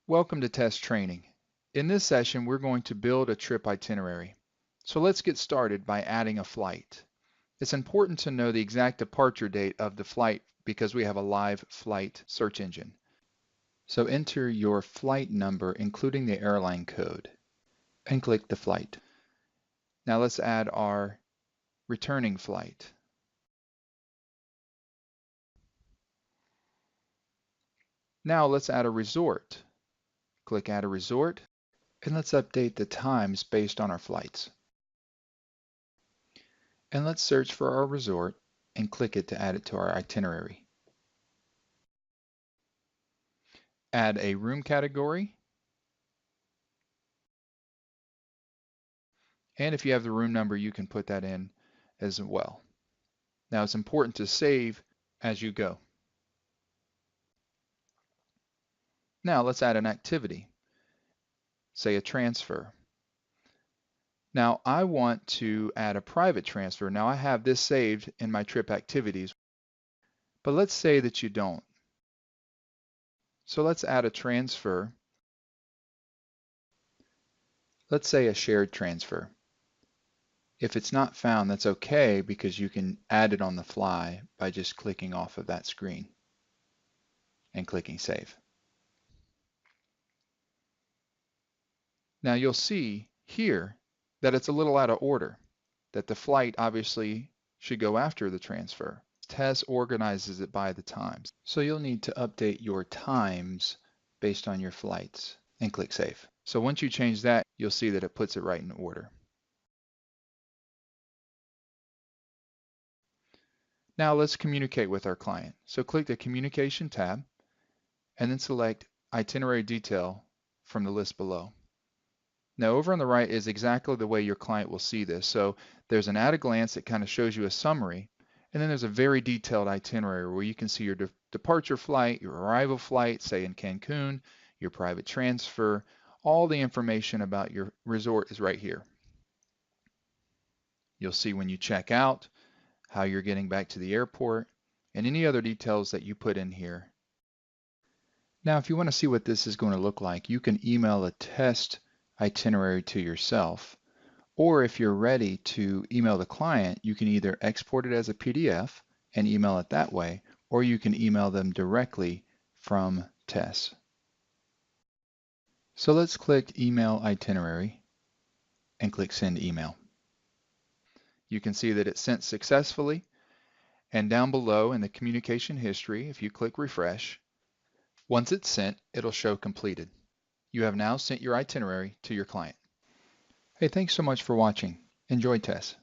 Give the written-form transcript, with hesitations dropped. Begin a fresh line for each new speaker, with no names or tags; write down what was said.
Welcome to TESS training. In this session, we're going to build a trip itinerary. So let's get started by adding a flight. It's important to know the exact departure date of the flight because we have a live flight search engine. So enter your flight number, including the airline code, and click the flight. Now let's add our returning flight. Now let's add a resort. Click Add a Resort, and let's update the times based on our flights. And let's search for our resort and click it to add it to our itinerary. Add a room category. And if you have the room number, you can put that in as well. Now it's important to save as you go. Now let's add an activity, say a transfer. Now I want to add a private transfer. Now I have this saved in my trip activities, but let's say that you don't. So let's add a transfer. Let's say a shared transfer. If it's not found, that's okay because you can add it on the fly by just clicking off of that screen and clicking Save. Now you'll see here that it's a little out of order, that the flight obviously should go after the transfer. TESS organizes it by the times. So you'll need to update your times based on your flights and click Save. So once you change that, you'll see that it puts it right in order. Now let's communicate with our client. So click the Communication tab and then select Itinerary Detail from the list below. Now over on the right is exactly the way your client will see this. So there's an at a glance that kind of shows you a summary, and then there's a very detailed itinerary where you can see your departure flight, your arrival flight, say in Cancun, your private transfer, all the information about your resort is right here. You'll see when you check out, how you're getting back to the airport, and any other details that you put in here. Now if you want to see what this is going to look like, you can email a test itinerary to yourself, or if you're ready to email the client, you can either export it as a PDF and email it that way, or you can email them directly from TESS. So let's click Email Itinerary and click Send Email. You can see that it's sent successfully, and down below in the communication history, if you click Refresh, once it's sent, it'll show completed. You have now sent your itinerary to your client. Hey, thanks so much for watching. Enjoy TESS.